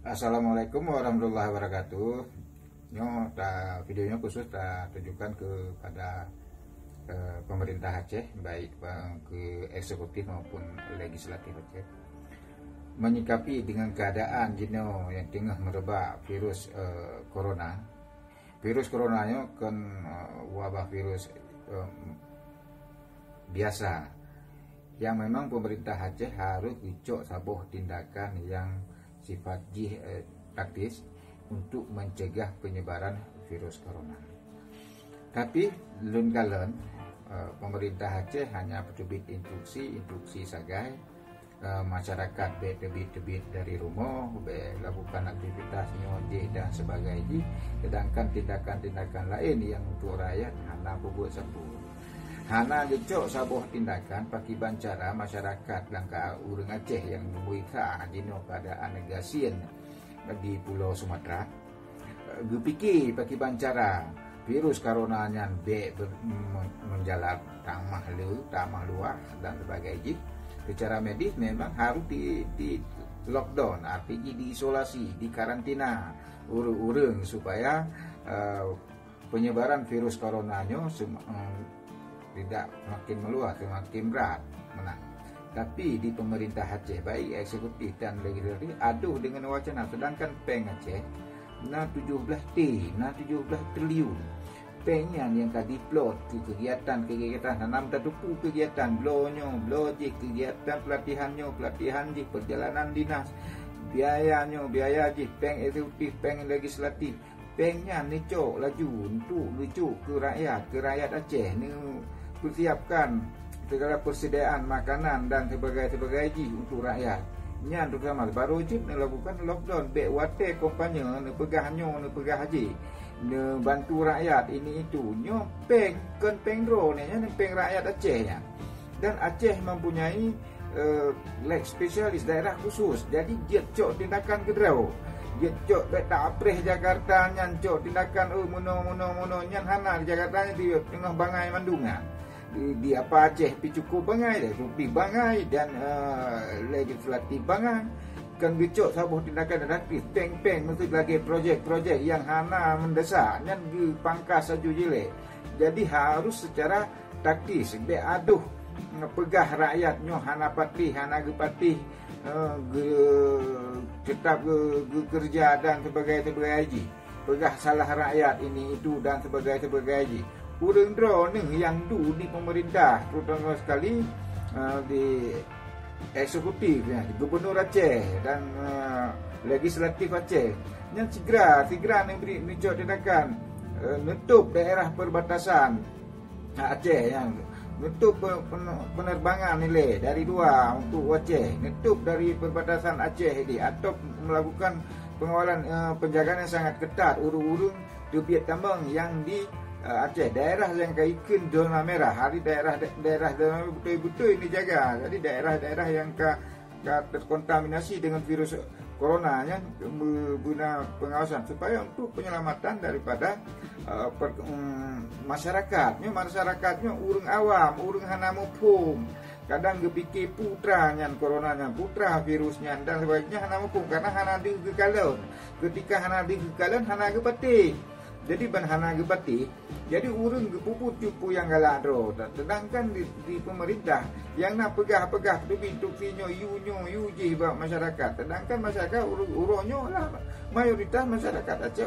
Assalamualaikum warahmatullahi wabarakatuh. Videonya khusus tujukan kepada pemerintah Aceh, baik ke eksekutif maupun legislatif Aceh, menyikapi dengan keadaan jino yang tengah merebak virus corona. Virus coronanya kan wabah virus biasa yang memang pemerintah Aceh harus dicok sabuh tindakan yang sifat taktis untuk mencegah penyebaran virus corona. Tapi lun-kalon pemerintah Aceh hanya terbit instruksi sagai masyarakat tebit dari rumah, lakukan aktivitasnya dan sebagainya. Sedangkan tindakan-tindakan lain yang untuk rakyat hanya buat sabu. Hana gecok sabuh tindakan pakai bancara masyarakat langkah urang Aceh yang membuika jino keadaan negasian di Pulau Sumatera. Gepiki pakai bancara virus coronanya menjalar tamah luar dan sebagainya. Secara medis memang harus di lockdown, artinya diisolasi, di karantina urang supaya penyebaran virus coronanya tidak makin meluas, semakin berat menang. Tapi di pemerintah Aceh, baik eksekutif dan legislatif, aduh dengan wacana. Sedangkan peng Aceh, 17 triliun. Pengnya yang tadi plot ke kegiatan nanam tatupu kegiatan bloje kegiatan pelatihan perjalanan dinas, biaya peng eksekutif, peng legislatif. Pengnya nico laju untuk lucu ke rakyat Aceh ni persiapkan segala persediaan makanan dan sebagainya untuk rakyat. Nya terutama baru je melakukan lockdown, bek wate kompanya ne pegah haji, ne bantu rakyat ini itu. Nyo peng pengro ni peng rakyat Aceh nya. Dan Aceh mempunyai leg spesialis daerah khusus. Jadi dia cok tindakan kedrau. Dia cok tak apreh Jakarta nyan cok tindakan mono nyan hana di Jakarta di tengah bangai mandungan. Di apa Aceh pi cukup bangai, di bangai dan legislatif bangai. Kan bicok sabuh tindakan aktif peng mesti lagi projek yang hana mendesak nyan di pangkas saju jile. Jadi harus secara taktis be aduh pegah rakyat nyo hana gepatih tetap kerja dan sebagainya. Pegah salah rakyat ini itu dan sebagainya. Urang drone yang di pemerintah, terutama sekali di eksekutif ya, di Gubernur Aceh dan legislatif Aceh. Yang segera beri mencok tindakan nutup daerah perbatasan Aceh yang nutup penerbangan nilai dari 2 untuk Aceh, nutup dari perbatasan Aceh ini atau melakukan pengawalan penjagaan yang sangat ketat urung tebiat tambang yang di Aceh, daerah yang kaikin zona merah, hari daerah zona betul-betul ini jaga. Jadi daerah-daerah yang terkontaminasi dengan virus corona yang guna pengawasan supaya untuk penyelamatan daripada masyarakatnya urang awam, urang hana mupung. Kadang gepikir putra nyan coronanya, putra virusnya dan sebagainya hana mupung karena hana di kekalon. Ketika hana di kekalon hana gepati. Jadi hana gepati, jadi urang gepuput cupu yang galak dro. Sedangkan di pemerintah yang nak pegah instruksinya yu je buat masyarakat. Sedangkan masyarakat uronyo lah mayoritas masyarakat Aceh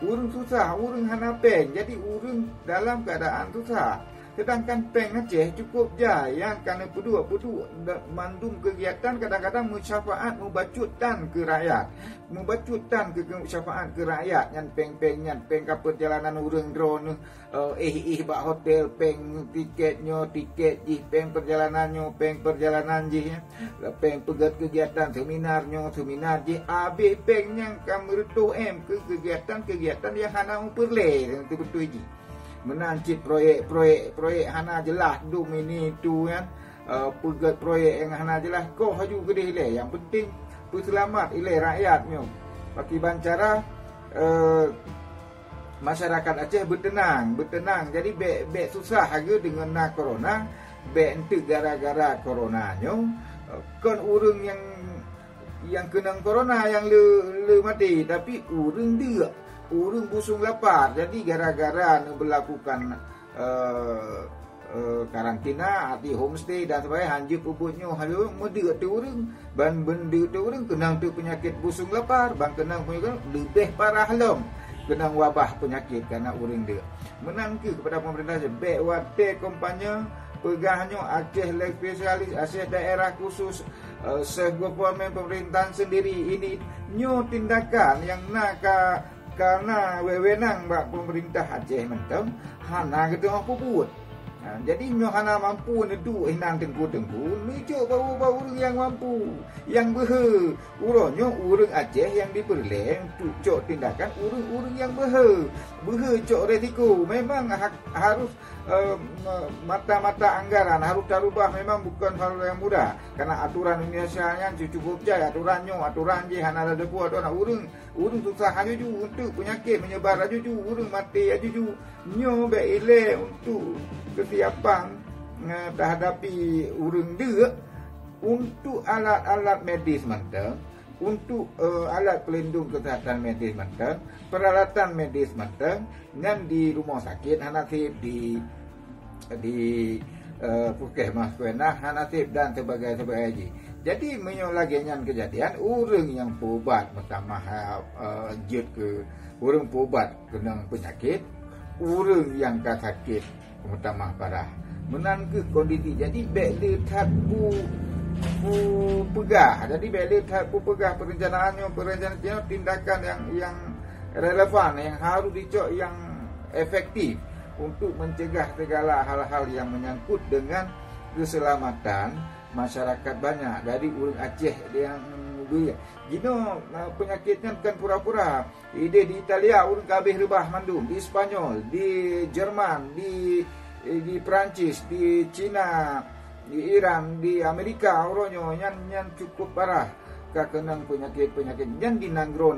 urang susah, urang hana peng. Jadi urang dalam keadaan susah. Sedangkan peng Aceh cukup jaya kerana pudu mandum kegiatan kadang-kadang musyafaat mubacutan ke rakyat. Mubacutan ke musyafaat ke rakyat yang peng ke perjalanan urang drone bak hotel peng tiket peng perjalanan je peng pegat kegiatan seminar je habis peng yang kamertu ke kegiatan yang hana perle betul je. Menancit proyek hana jelas dum ini tu kan pegat proyek yang hana jelas kau haju gede ile yang penting selamat ile rakyatnya pakai bancara masyarakat Aceh bertenang jadi be susah harga dengan corona be ente gara-gara coronanya kan urang yang yang kena corona yang le mati, tapi urang dia, urang busung lapar. Jadi gara-gara berlakukan karantina atau homestay dan sebagainya, hanjir puputnya halu mudi tu urang ban benda tu urang kena tu penyakit busung lapar, bang kena punya lebih parah lom, kena wabah penyakit karena urang dia. Menangki kepada pemerintah baik wate kompanya pegahnya Aceh Leg Spesialis, Aceh Daerah Khusus, segovernmen pemerintahan sendiri ini nyo tindakan yang nak karena wewenang bak pemerintah Aceh mentang hana kita mampu buat. Jadi nyo hana mampu nedu hinan tengku-tengku ni cok bau-bau urang yang mampu, yang behe. Uronyo urang Aceh yang diperleh untuk cok tindakan urang-urang yang behe. Behe cok resiko. Memang harus mata-mata anggaran harus dirubah, memang bukan hal yang mudah. Karena aturan Indonesia yang cukup jaya, aturan je hana ada buat orang urang susah juju untuk penyakit menyebar juju, urang mati juju. Nyo beile untuk kesiapan terhadapi urang dia, untuk alat-alat medis mentang, untuk alat pelindung kesihatan medis mentang, peralatan medis mentang, dan di rumah sakit hanasib di puskesmas kuenah hanasib dan sebagainya. Jadi menyolagenyan kejadian urang yang pubat pertama jet ke urang pubat kena penyakit, urang yang sakit pertama parah menan ke kondisi. Jadi bek tat pu pegah. Jadi bek tat pu pegah perencanaan tindakan yang relevan, yang harus dicok, yang efektif untuk mencegah segala hal-hal yang menyangkut dengan keselamatan masyarakat banyak. Dari urang Aceh yang gino penyakitnya kan pura-pura. Ide di Italia urang kabeh rebah mandum, di Spanyol, di Jerman, di Perancis, di Cina, di Iran, di Amerika uronyo yang cukup parah kakenang penyakit-penyakit yang di nanggro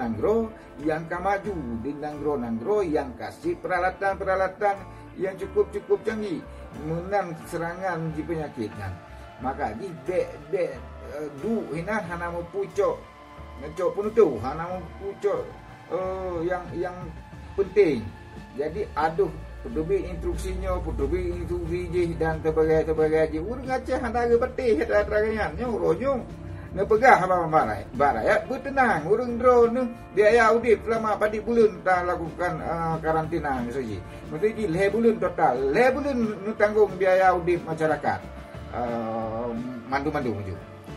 yang kamaju, di nanggro yang kasih peralatan yang cukup canggih menang serangan di penyakitnya. Maka di du hina hana mau pucuk ngecok pun tu hana mau pucuk yang penting. Jadi aduh pedubi instruksinya, pedubi instruksi dan sebagainya. Urang Aceh hana ge betih terang-terangan nyo ronyo ne pegah apa baraya bertenang urang drone biaya audit selama pada bulan tak lakukan karantina mesti le bulan total, le bulan nu tanggung biaya audit masyarakat. Mandu maju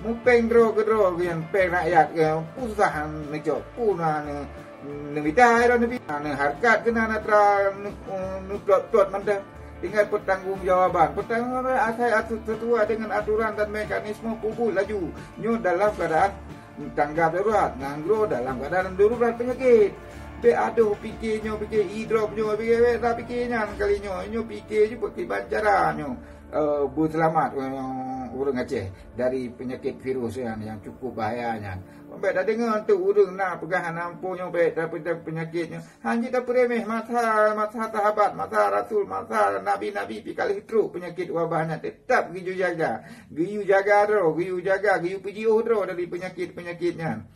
mupeng dro yang peng rakyat usaha nejo puna ne bidai ro ne harkat kena natra nu plot manda tinggal pertanggungjawaban asai sesuai dengan aturan dan mekanisme pupul laju nyo dalam keadaan tanggap darurat, nanggro dalam keadaan darurat penyakit. Be aduh fikir hidrop nyo fikirnya kali nyo fikir je pakai bancara nyo berselamat urang Aceh dari penyakit virus yang cukup bahayanya. Baik dah dengar tu urang nak pegahan nampunya baik daripada penyakitnya. Hanya dah peremeh masa sahabat, masa rasul, masa nabi-nabi pikal hitruk penyakit wabahnya tetap giyu jaga giyu PGO dari penyakitnya.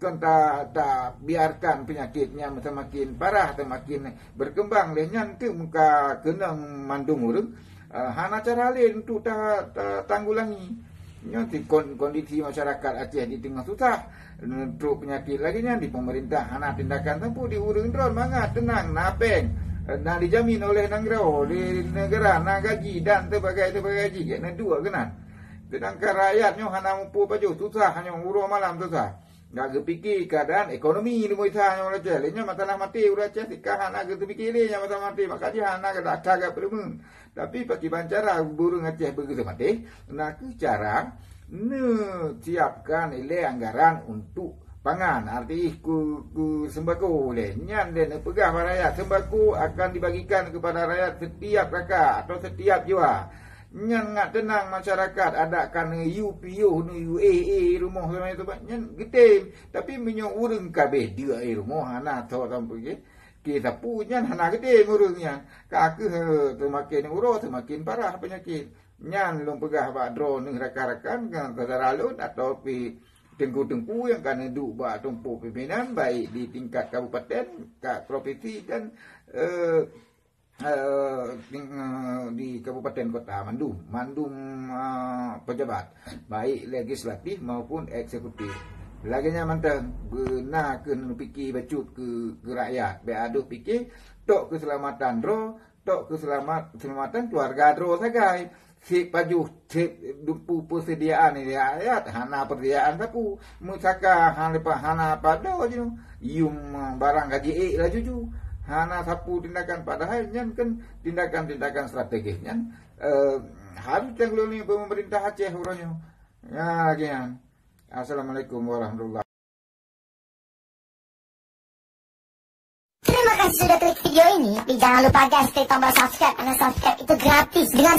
Kan tak biarkan penyakitnya semakin parah, semakin berkembang lehnya tu muka kenang mandung urang. Hana cara lain untuk tanggulangi nanti kondisi masyarakat Aceh di tengah susah untuk penyakit lagi di pemerintah hana tindakan tempuh di urang drone mangga tenang napeng dan dijamin oleh nanggro di negara nagaji dan sebagainya kena dua kenan sedangkan rakyatnya hana mampu baju susah hanya urang malam susah. Nak kepikir keadaan ekonomi di Moita yang Aceh. Lainnya masalah mati urang Aceh sikah nak kepikir yang masalah mati maka dia nak agak perlu. Tapi pakai bancara burung Aceh begitu mati. Nak cara siapkan nilai anggaran untuk pangan. Arti ku sembako lainnya dan pegah rakyat sembako akan dibagikan kepada rakyat setiap kakak atau setiap jiwa. Nyan ngak tenang masyarakat ada kan UPU nu UAA rumah sama itu nyan gede tapi menyo urang kabeh dia rumah hana tho sampai kita punya hana gede urangnya ka ke semakin uro semakin parah penyakit nyan lom pegah ba drone rakan-rakan kan saudara lut atau pi tengku-tengku yang kan duk buat tumpu pimpinan baik di tingkat kabupaten, provinsi dan di kabupaten kota Mandum pejabat baik legislatif maupun eksekutif. Laginya mantang benar ke fikir bacut ke rakyat. Beaduh fikir tok keselamatan tok keselamatan keluarga sagai. Si paju si dumpu persediaan ni rakyat hana persediaan sapu musaka hana pada je yum barang gaji lah juju hana sapu tindakan padahal nyan kan tindakan strategis nyan harus tanggung ni pemerintah Aceh urangnya. Ya gian. Assalamualaikum warahmatullahi Terima kasih sudah klik video ini. Tapi jangan lupa guys, klik tombol subscribe karena subscribe itu gratis. Dengan